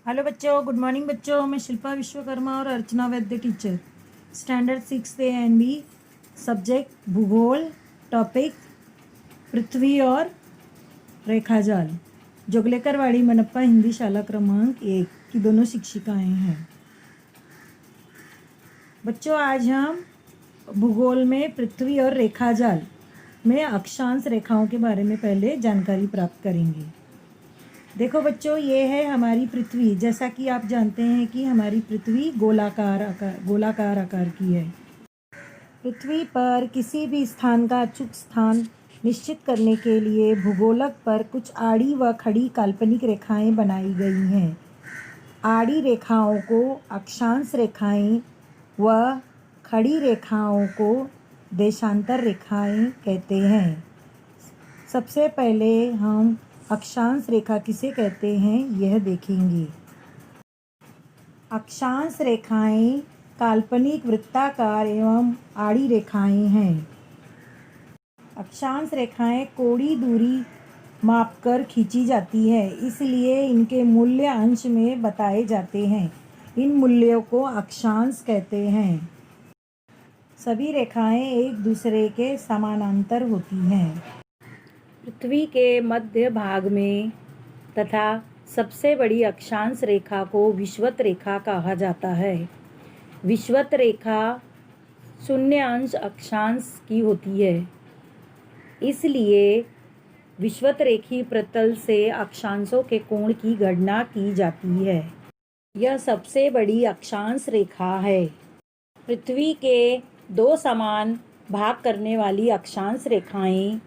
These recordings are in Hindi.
हेलो बच्चों, गुड मॉर्निंग बच्चों। मैं शिल्पा विश्वकर्मा और अर्चना वैद्य teacher, standard 6 A and B, subject भूगोल, टॉपिक पृथ्वी और रेखाजाल, जोगलेकरवाड़ी मनप्पा हिंदी शाला क्रमांक 1 की दोनों शिक्षिकाएं हैं। बच्चों, आज हम भूगोल में पृथ्वी और रेखाजाल में अक्षांश रेखाओं के बारे में पहले जानकारी प्राप्त करेंगे। देखो बच्चों, ये है हमारी पृथ्वी। जैसा कि आप जानते हैं कि हमारी पृथ्वी गोलाकार आकार की है। पृथ्वी पर किसी भी स्थान का अचूक स्थान निश्चित करने के लिए भूगोलक पर कुछ आड़ी व खड़ी काल्पनिक रेखाएं बनाई गई हैं। आड़ी रेखाओं को अक्षांश रेखाएं व खड़ी रेखाओं को देशांतर रेखाएं कहते हैं। सबसे पहले हम अक्षांश रेखा किसे कहते हैं यह देखेंगे। अक्षांश रेखाएं काल्पनिक वृत्ताकार एवं आड़ी रेखाएं हैं। अक्षांश रेखाएं कोणीय दूरी मापकर खींची जाती है, इसलिए इनके मूल्य अंश में बताए जाते हैं। इन मूल्यों को अक्षांश कहते हैं। सभी रेखाएं एक दूसरे के समानांतर होती हैं। पृथ्वी के मध्य भाग में तथा सबसे बड़ी अक्षांश रेखा को विषुवत रेखा कहा जाता है। विषुवत रेखा 0 अक्षांश की होती है, इसलिए विषुवत रेखी प्रतल से अक्षांशों के कोण की गणना की जाती है। यह सबसे बड़ी अक्षांश रेखा है। पृथ्वी के 2 समान भाग करने वाली अक्षांश रेखाएं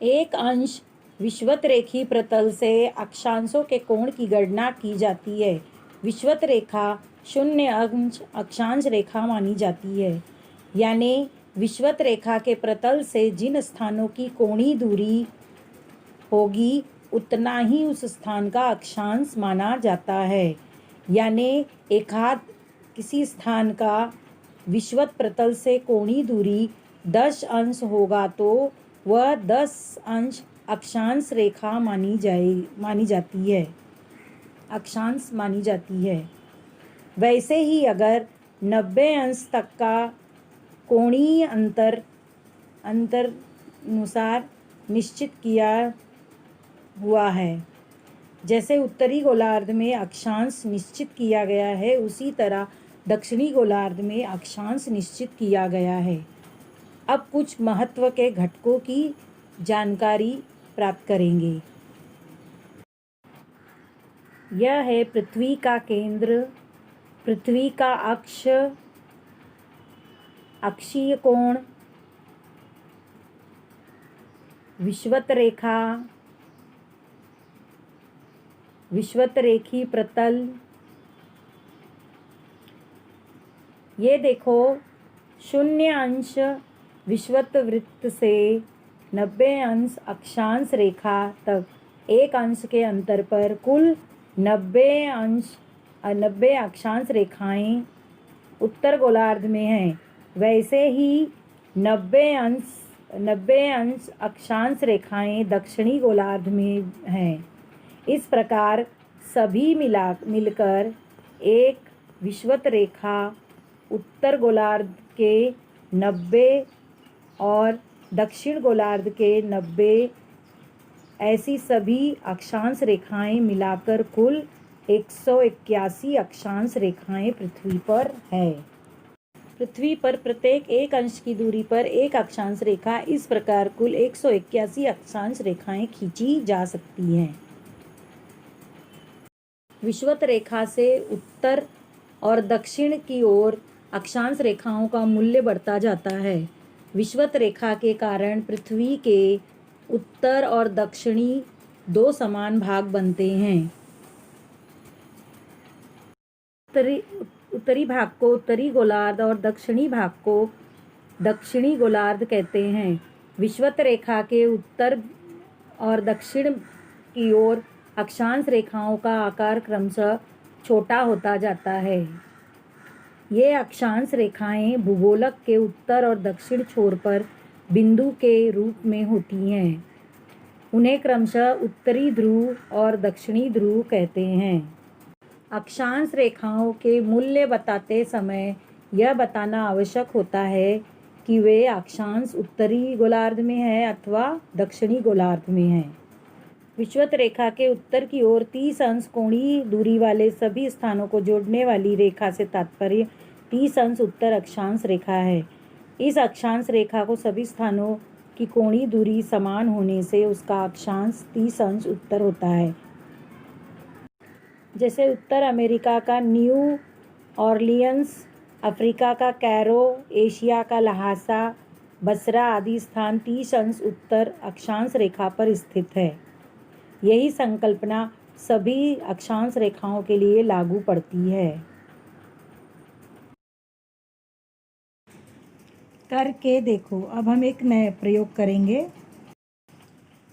एक अंश विषुवत रेखी प्रतल से अक्षांशों के कोण की गणना की जाती है। विषुवत रेखा 0 अक्षांश रेखा मानी जाती है, यानी विषुवत रेखा के प्रतल से जिन स्थानों की कोणीय दूरी होगी उतना ही उस स्थान का अक्षांश माना जाता है। यानी एकाध किसी स्थान का विषुवत प्रतल से कोणीय दूरी 10 अंश होगा तो वह 10 अंश अक्षांश रेखा मानी जाती है, अक्षांश मानी जाती है। वैसे ही अगर 90 अंश तक का कोणीय अंतर अनुसार निश्चित किया हुआ है, जैसे उत्तरी गोलार्ध में अक्षांश निश्चित किया गया है, उसी तरह दक्षिणी गोलार्ध में अक्षांश निश्चित किया गया है। अब कुछ महत्व के घटकों की जानकारी प्राप्त करेंगे। यह है पृथ्वी का केंद्र, पृथ्वी का अक्ष, अक्षीय कोण, विषुवत रेखा, विषुवत रेखी प्रतल। ये देखो, 0 अंश विषुवत वृत्त से 90 अंश अक्षांश रेखा तक 1 अंश के अंतर पर कुल 90 अक्षांश रेखाएं उत्तर गोलार्ध में हैं। वैसे ही 90 अंश अक्षांश रेखाएं दक्षिणी गोलार्ध में हैं। इस प्रकार सभी मिलकर एक विषुवत रेखा उत्तर गोलार्ध के 90 और दक्षिण गोलार्ध के 90, ऐसी सभी अक्षांश रेखाएं मिलाकर कुल 181 अक्षांश रेखाएं पृथ्वी पर है। पृथ्वी पर प्रत्येक 1 अंश की दूरी पर एक अक्षांश रेखा, इस प्रकार कुल 181 अक्षांश रेखाएं खींची जा सकती हैं। विषुवत रेखा से उत्तर और दक्षिण की ओर अक्षांश रेखाओं का मूल्य बढ़ता जाता है। विषुवत रेखा के कारण पृथ्वी के उत्तर और दक्षिणी 2 समान भाग बनते हैं। उत्तरी भाग को उत्तरी गोलार्ध और दक्षिणी भाग को दक्षिणी गोलार्ध कहते हैं। विषुवत रेखा के उत्तर और दक्षिण की ओर अक्षांश रेखाओं का आकार क्रमशः छोटा होता जाता है। ये अक्षांश रेखाएं भूगोलक के उत्तर और दक्षिण छोर पर बिंदु के रूप में होती हैं। उन्हें क्रमशः उत्तरी ध्रुव और दक्षिणी ध्रुव कहते हैं। अक्षांश रेखाओं के मूल्य बताते समय यह बताना आवश्यक होता है कि वे अक्षांश उत्तरी गोलार्ध में है अथवा दक्षिणी गोलार्ध में है। विषुवत रेखा के उत्तर की ओर 30 अंश कोणीय दूरी वाले सभी स्थानों को जोड़ने वाली रेखा से तात्पर्य 30 अंश उत्तर अक्षांश रेखा है। इस अक्षांश रेखा को सभी स्थानों की कोणीय दूरी समान होने से उसका अक्षांश 30 अंश उत्तर होता है। जैसे उत्तर अमेरिका का न्यू ऑरलियंस, अफ्रीका का कैरो, एशिया का लहासा, बसरा आदि स्थान 30 अंश उत्तर अक्षांश रेखा पर स्थित है। यही संकल्पना सभी अक्षांश रेखाओं के लिए लागू पड़ती है। करके देखो। अब हम एक नया प्रयोग करेंगे।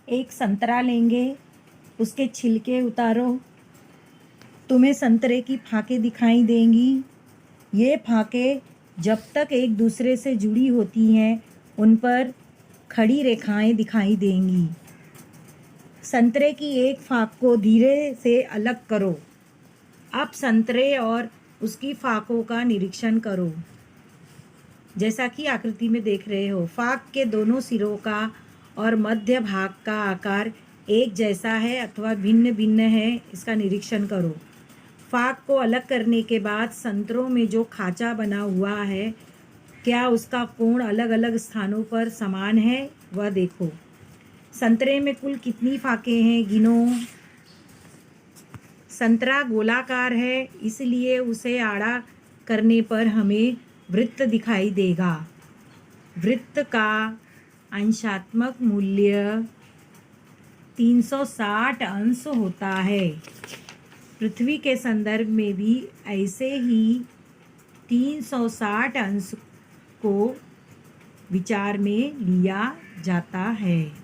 एक संतरा लेंगे, उसके छिलके उतारो। तुम्हें संतरे की फाके दिखाई देंगी। ये फाके जब तक एक दूसरे से जुड़ी होती हैं उन पर खड़ी रेखाएं दिखाई देंगी। संतरे की एक फाक को धीरे से अलग करो। अब संतरे और उसकी फाकों का निरीक्षण करो। जैसा कि आकृति में देख रहे हो, फाक के दोनों सिरों का और मध्य भाग का आकार एक जैसा है अथवा भिन्न भिन्न है, इसका निरीक्षण करो। फाक को अलग करने के बाद संतरों में जो खांचा बना हुआ है, क्या उसका कोण अलग अलग स्थानों पर समान है, वह देखो। संतरे में कुल कितनी फाके हैं, गिनो। संतरा गोलाकार है, इसलिए उसे आड़ा करने पर हमें वृत्त दिखाई देगा। वृत्त का अंशात्मक मूल्य 360 अंश होता है। पृथ्वी के संदर्भ में भी ऐसे ही 360 अंश को विचार में लिया जाता है।